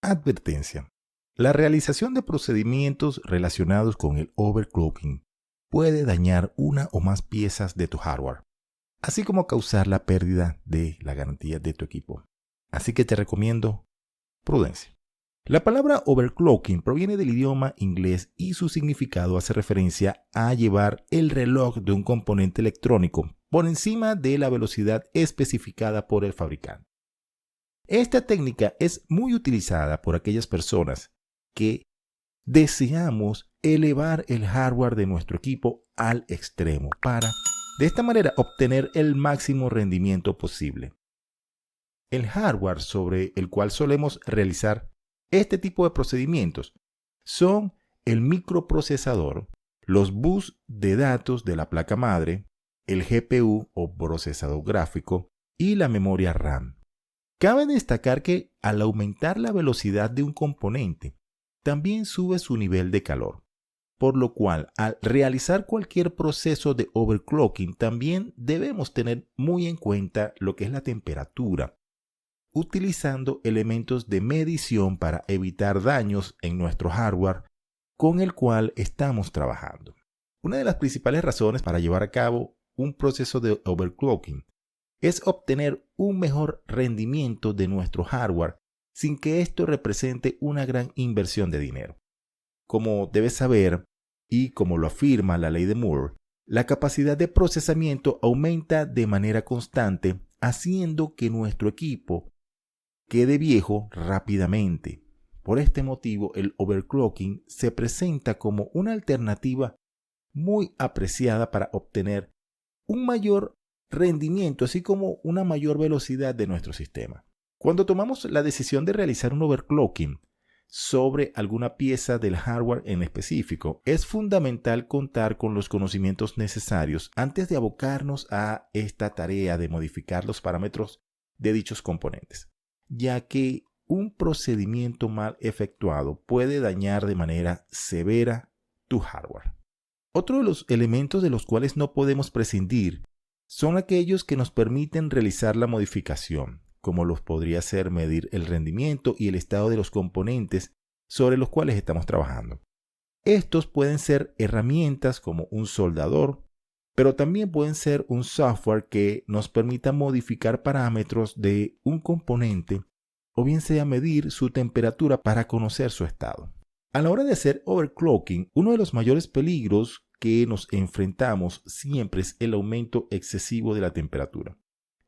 Advertencia. La realización de procedimientos relacionados con el overclocking puede dañar una o más piezas de tu hardware, así como causar la pérdida de la garantía de tu equipo. Así que te recomiendo prudencia. La palabra overclocking proviene del idioma inglés y su significado hace referencia a llevar el reloj de un componente electrónico por encima de la velocidad especificada por el fabricante. Esta técnica es muy utilizada por aquellas personas que deseamos elevar el hardware de nuestro equipo al extremo para, de esta manera, obtener el máximo rendimiento posible. El hardware sobre el cual solemos realizar este tipo de procedimientos son el microprocesador, los bus de datos de la placa madre, el GPU o procesador gráfico y la memoria RAM. Cabe destacar que al aumentar la velocidad de un componente, también sube su nivel de calor, por lo cual al realizar cualquier proceso de overclocking también debemos tener muy en cuenta lo que es la temperatura, utilizando elementos de medición para evitar daños en nuestro hardware con el cual estamos trabajando. Una de las principales razones para llevar a cabo un proceso de overclocking es obtener un mejor rendimiento de nuestro hardware sin que esto represente una gran inversión de dinero. Como debes saber, y como lo afirma la ley de Moore, la capacidad de procesamiento aumenta de manera constante, haciendo que nuestro equipo quede viejo rápidamente. Por este motivo, el overclocking se presenta como una alternativa muy apreciada para obtener un mayor rendimiento, así como una mayor velocidad de nuestro sistema. Cuando tomamos la decisión de realizar un overclocking sobre alguna pieza del hardware en específico, es fundamental contar con los conocimientos necesarios antes de abocarnos a esta tarea de modificar los parámetros de dichos componentes, ya que un procedimiento mal efectuado puede dañar de manera severa tu hardware. Otro de los elementos de los cuales no podemos prescindir son aquellos que nos permiten realizar la modificación, como los podría ser medir el rendimiento y el estado de los componentes sobre los cuales estamos trabajando. Estos pueden ser herramientas como un soldador, pero también pueden ser un software que nos permita modificar parámetros de un componente o bien sea medir su temperatura para conocer su estado. A la hora de hacer overclocking, uno de los mayores peligros que nos enfrentamos siempre es el aumento excesivo de la temperatura.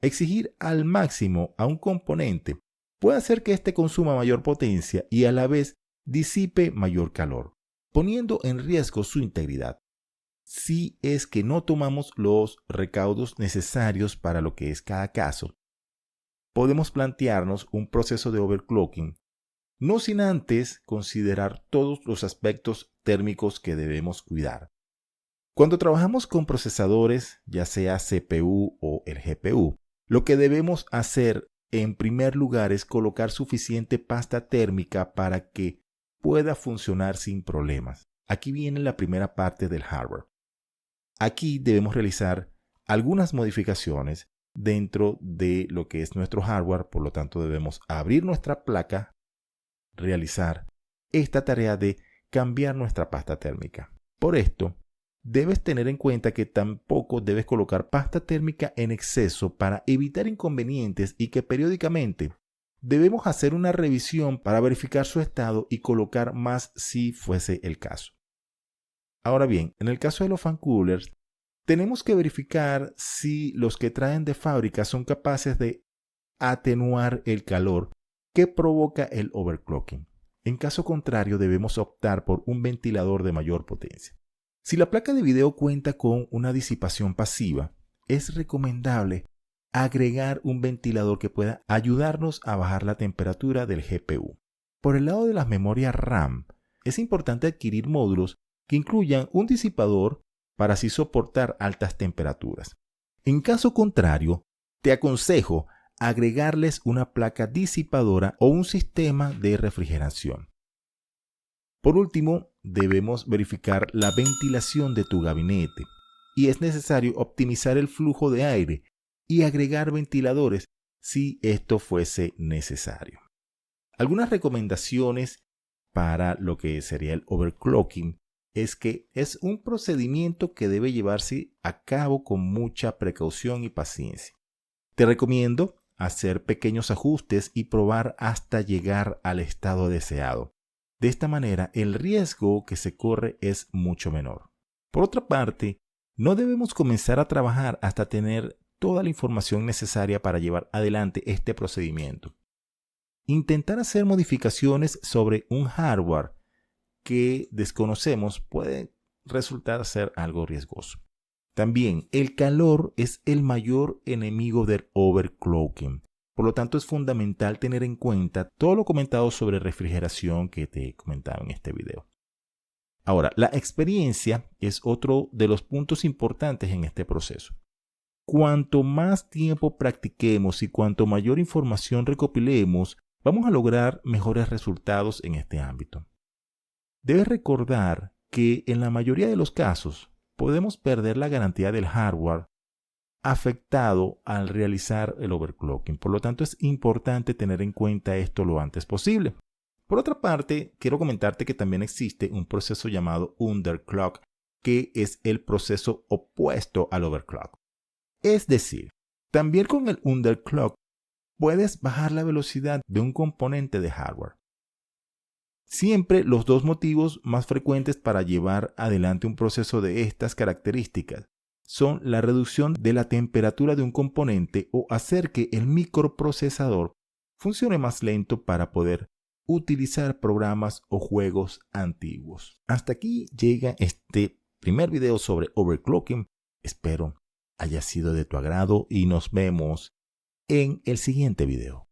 Exigir al máximo a un componente puede hacer que éste consuma mayor potencia y a la vez disipe mayor calor, poniendo en riesgo su integridad, si es que no tomamos los recaudos necesarios para lo que es cada caso. Podemos plantearnos un proceso de overclocking, no sin antes considerar todos los aspectos térmicos que debemos cuidar. Cuando trabajamos con procesadores, ya sea CPU o el GPU, lo que debemos hacer en primer lugar es colocar suficiente pasta térmica para que pueda funcionar sin problemas. Aquí viene la primera parte del hardware. Aquí debemos realizar algunas modificaciones dentro de lo que es nuestro hardware, por lo tanto debemos abrir nuestra placa, realizar esta tarea de cambiar nuestra pasta térmica. Por esto, debes tener en cuenta que tampoco debes colocar pasta térmica en exceso para evitar inconvenientes y que periódicamente debemos hacer una revisión para verificar su estado y colocar más si fuese el caso. Ahora bien, en el caso de los fan coolers, tenemos que verificar si los que traen de fábrica son capaces de atenuar el calor que provoca el overclocking. En caso contrario, debemos optar por un ventilador de mayor potencia. Si la placa de video cuenta con una disipación pasiva, es recomendable agregar un ventilador que pueda ayudarnos a bajar la temperatura del GPU. Por el lado de las memorias RAM, es importante adquirir módulos que incluyan un disipador para así soportar altas temperaturas. En caso contrario, te aconsejo agregarles una placa disipadora o un sistema de refrigeración. Por último, debemos verificar la ventilación de tu gabinete y es necesario optimizar el flujo de aire y agregar ventiladores si esto fuese necesario. Algunas recomendaciones para lo que sería el overclocking es que es un procedimiento que debe llevarse a cabo con mucha precaución y paciencia. Te recomiendo hacer pequeños ajustes y probar hasta llegar al estado deseado. De esta manera, el riesgo que se corre es mucho menor. Por otra parte, no debemos comenzar a trabajar hasta tener toda la información necesaria para llevar adelante este procedimiento. Intentar hacer modificaciones sobre un hardware que desconocemos puede resultar ser algo riesgoso. También, el calor es el mayor enemigo del overclocking. Por lo tanto, es fundamental tener en cuenta todo lo comentado sobre refrigeración que te he comentado en este video. Ahora, la experiencia es otro de los puntos importantes en este proceso. Cuanto más tiempo practiquemos y cuanto mayor información recopilemos, vamos a lograr mejores resultados en este ámbito. Debes recordar que en la mayoría de los casos podemos perder la garantía del hardware afectado al realizar el overclocking. Por lo tanto, es importante tener en cuenta esto lo antes posible. Por otra parte, quiero comentarte que también existe un proceso llamado underclock, que es el proceso opuesto al overclock. Es decir, también con el underclock puedes bajar la velocidad de un componente de hardware. Siempre los dos motivos más frecuentes para llevar adelante un proceso de estas características son la reducción de la temperatura de un componente o hacer que el microprocesador funcione más lento para poder utilizar programas o juegos antiguos. Hasta aquí llega este primer video sobre overclocking. Espero haya sido de tu agrado y nos vemos en el siguiente video.